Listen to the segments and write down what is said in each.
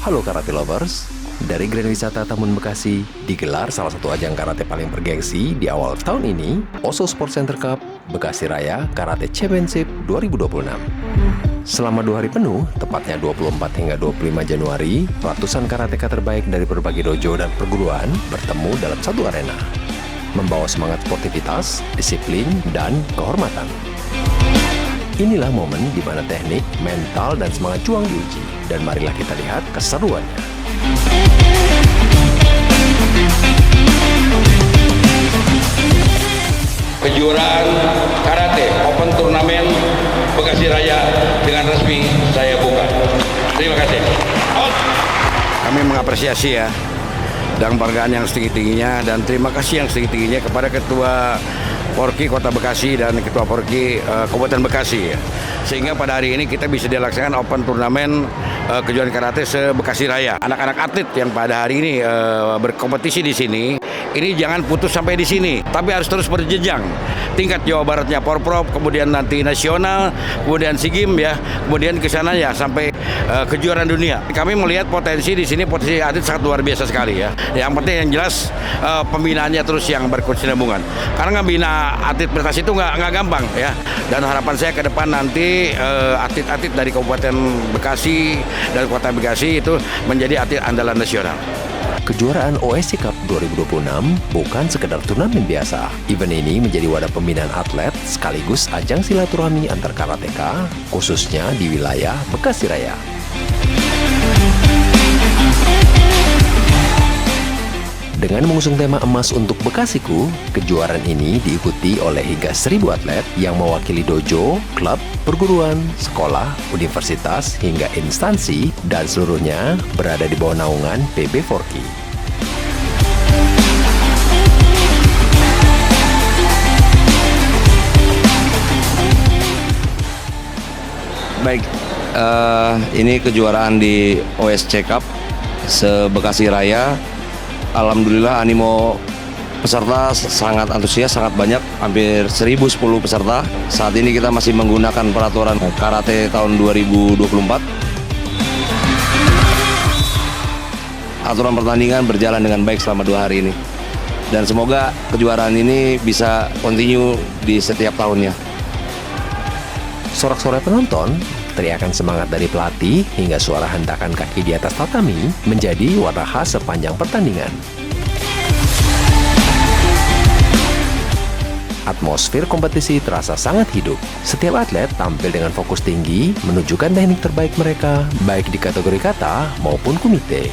Halo Karate Lovers, dari Grand Wisata Tambun Bekasi digelar salah satu ajang karate paling bergengsi di awal tahun ini, Oso Sports Center Cup Bekasi Raya Karate Championship 2026. Selama 2 hari penuh, tepatnya 24 hingga 25 Januari, ratusan karateka terbaik dari berbagai dojo dan perguruan bertemu dalam satu arena, membawa semangat sportivitas, disiplin, dan kehormatan. Inilah momen di mana teknik, mental, dan semangat juang diuji. Dan marilah kita lihat keseruannya. Kejuaraan Karate Open Turnamen Bekasi Raya dengan resmi saya buka. Terima kasih. Kami mengapresiasi ya dan penghargaan yang setinggi-tingginya dan terima kasih yang setinggi-tingginya kepada Ketua Porki Kota Bekasi dan Ketua Porki Kabupaten Bekasi ya. Sehingga pada hari ini kita bisa dilaksanakan Open Turnamen kejuaraan karate se-Bekasi Raya. Anak-anak atlet yang pada hari ini berkompetisi di sini, ini jangan putus sampai di sini, tapi harus terus berjenjang. Tingkat Jawa Baratnya Porprov, kemudian nanti nasional, kemudian SEA Games ya, kemudian ke sana ya sampai kejuaraan dunia. Kami melihat potensi di sini, potensi atlet sangat luar biasa sekali ya. Yang penting yang jelas pembinaannya terus yang berkesinambungan. Karena ngebina atlet prestasi itu nggak gampang ya. Dan harapan saya ke depan nanti atlet-atlet dari Kabupaten Bekasi dan Kota Bekasi itu menjadi atlet andalan nasional. Kejuaraan OSC Cup 2026 bukan sekedar turnamen biasa. Event ini menjadi wadah pembinaan atlet sekaligus ajang silaturahmi antar karateka, khususnya di wilayah Bekasi Raya. Dengan mengusung tema emas untuk Bekasiku, kejuaraan ini diikuti oleh hingga 1.000 atlet yang mewakili dojo, klub, perguruan, sekolah, universitas, hingga instansi, dan seluruhnya berada di bawah naungan PB Forky. Baik, ini kejuaraan di OSC Cup se-Bekasi Raya. Alhamdulillah animo peserta sangat antusias, sangat banyak, hampir 1.010 peserta. Saat ini kita masih menggunakan peraturan karate tahun 2024. Aturan pertandingan berjalan dengan baik selama 2 hari ini. Dan semoga kejuaraan ini bisa continue di setiap tahunnya. Sorak-sorai penonton, teriakan semangat dari pelatih hingga suara hentakan kaki di atas tatami menjadi warna khas sepanjang pertandingan. Atmosfer kompetisi terasa sangat hidup. Setiap atlet tampil dengan fokus tinggi menunjukkan teknik terbaik mereka, baik di kategori kata maupun kumite.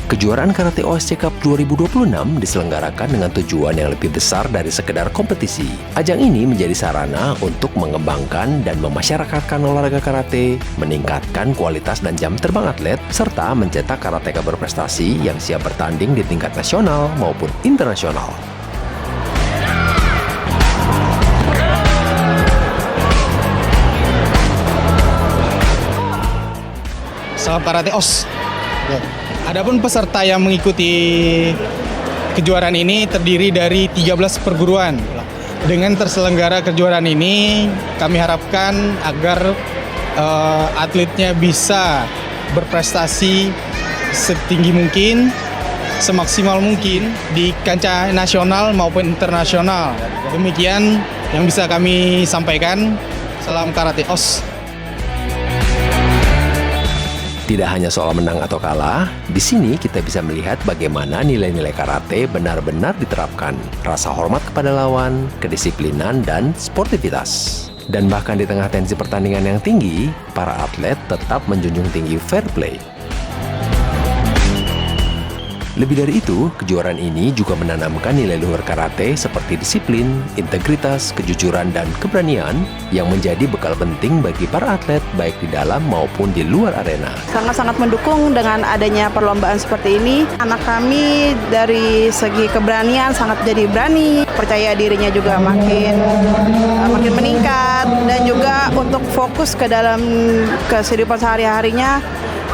Kejuaraan Karate OSC Cup 2026 diselenggarakan dengan tujuan yang lebih besar dari sekedar kompetisi. Ajang ini menjadi sarana untuk mengembangkan dan memasyarakatkan olahraga karate, meningkatkan kualitas dan jam terbang atlet, serta mencetak karateka berprestasi yang siap bertanding di tingkat nasional maupun internasional. Salam Karate OS. Adapun peserta yang mengikuti kejuaraan ini terdiri dari 13 perguruan. Dengan terselenggara kejuaraan ini, kami harapkan agar atletnya bisa berprestasi setinggi mungkin, semaksimal mungkin di kancah nasional maupun internasional. Demikian yang bisa kami sampaikan. Salam Karate OS. Tidak hanya soal menang atau kalah, di sini kita bisa melihat bagaimana nilai-nilai karate benar-benar diterapkan. Rasa hormat kepada lawan, kedisiplinan, dan sportivitas. Dan bahkan di tengah tensi pertandingan yang tinggi, para atlet tetap menjunjung tinggi fair play. Lebih dari itu, kejuaraan ini juga menanamkan nilai luhur karate seperti disiplin, integritas, kejujuran, dan keberanian yang menjadi bekal penting bagi para atlet baik di dalam maupun di luar arena. Sangat-sangat mendukung dengan adanya perlombaan seperti ini. Anak kami dari segi keberanian sangat jadi berani, percaya dirinya juga makin meningkat, dan juga untuk fokus ke dalam kehidupan sehari-harinya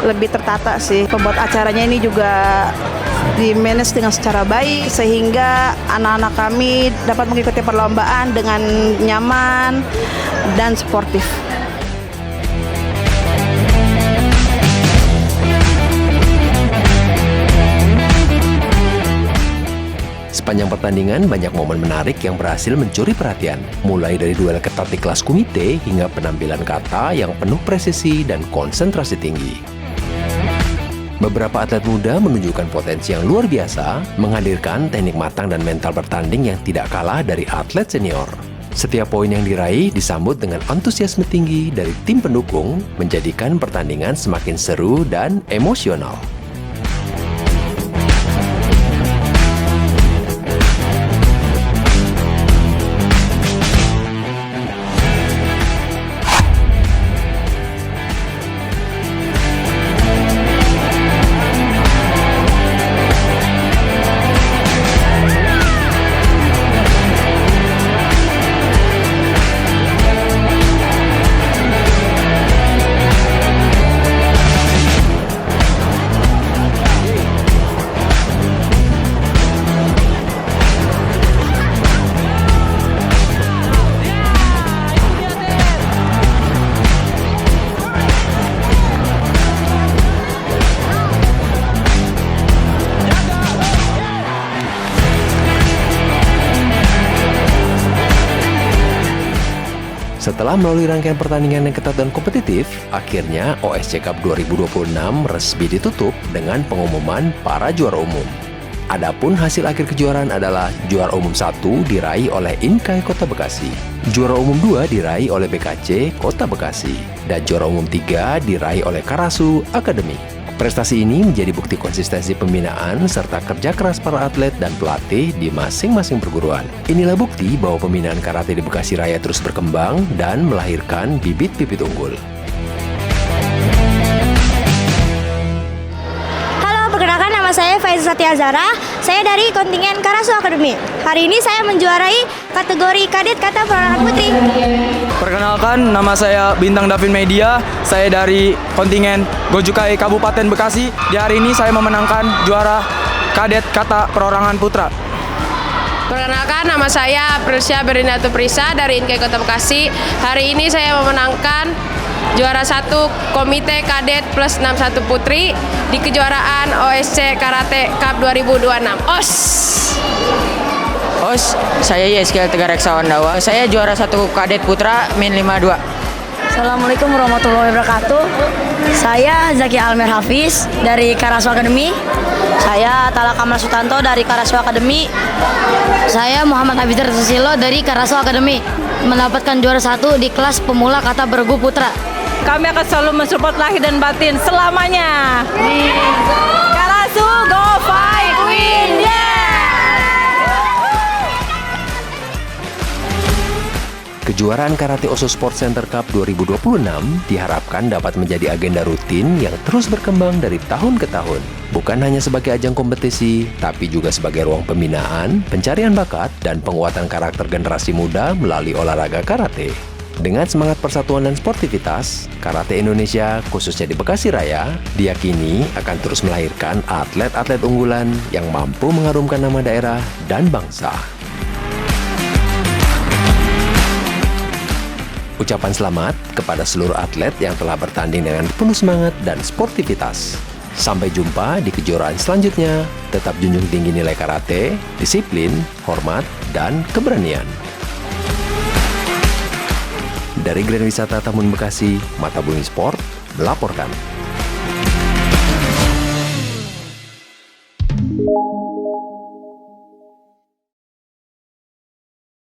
lebih tertata sih. Pembuat acaranya ini juga di-manage dengan secara baik sehingga anak-anak kami dapat mengikuti perlombaan dengan nyaman dan sportif. Sepanjang pertandingan, banyak momen menarik yang berhasil mencuri perhatian. Mulai dari duel ketat di kelas kumite hingga penampilan kata yang penuh presisi dan konsentrasi tinggi. Beberapa atlet muda menunjukkan potensi yang luar biasa, menghadirkan teknik matang dan mental bertanding yang tidak kalah dari atlet senior. Setiap poin yang diraih disambut dengan antusiasme tinggi dari tim pendukung, menjadikan pertandingan semakin seru dan emosional. Setelah melalui rangkaian pertandingan yang ketat dan kompetitif, akhirnya OSC Cup 2026 resmi ditutup dengan pengumuman para juara umum. Adapun hasil akhir kejuaraan adalah juara umum 1 diraih oleh Inkai Kota Bekasi, juara umum 2 diraih oleh BKC Kota Bekasi, dan juara umum 3 diraih oleh Karasu Academy. Prestasi ini menjadi bukti konsistensi pembinaan serta kerja keras para atlet dan pelatih di masing-masing perguruan. Inilah bukti bahwa pembinaan karate di Bekasi Raya terus berkembang dan melahirkan bibit-bibit unggul. Halo, perkenalkan nama saya Faiza Satya Zara. Saya dari kontingen Karasu Academy. Hari ini saya menjuarai kategori kadet kata perorangan putri. Perkenalkan, nama saya Bintang Davin Media. Saya dari kontingen Gojukai Kabupaten Bekasi. Di hari ini saya memenangkan juara kadet kata perorangan putra. Perkenalkan, nama saya Prisya Berinatu Prisa dari Inkai Kota Bekasi. Hari ini saya memenangkan juara 1 Komite Kadet Plus 61 Putri di kejuaraan OSC Karate Cup 2026. OS, saya Yeskel Tegar Reksawandawa. Saya juara 1 Kadet Putra Min 52. Assalamualaikum warahmatullahi wabarakatuh. Saya Zaki Almer Hafiz dari Karasu Academy. Saya Tala Kamal Sutanto dari Karasu Academy. Saya Muhammad Abidar Susilo dari Karasu Academy. Mendapatkan juara 1 di kelas pemula kata bergu putra. Kami akan selalu mensupport lahir dan batin selamanya. Karasu, go fight, win, yeah! Kejuaraan Karate Oso Sport Center Cup 2026 diharapkan dapat menjadi agenda rutin yang terus berkembang dari tahun ke tahun. Bukan hanya sebagai ajang kompetisi, tapi juga sebagai ruang pembinaan, pencarian bakat, dan penguatan karakter generasi muda melalui olahraga karate. Dengan semangat persatuan dan sportivitas, Karate Indonesia, khususnya di Bekasi Raya, diyakini akan terus melahirkan atlet-atlet unggulan yang mampu mengharumkan nama daerah dan bangsa. Ucapan selamat kepada seluruh atlet yang telah bertanding dengan penuh semangat dan sportivitas. Sampai jumpa di kejuaraan selanjutnya. Tetap junjung tinggi nilai karate, disiplin, hormat, dan keberanian. Dari Grand Wisata Taman Bekasi, Mata Bumi Sport melaporkan.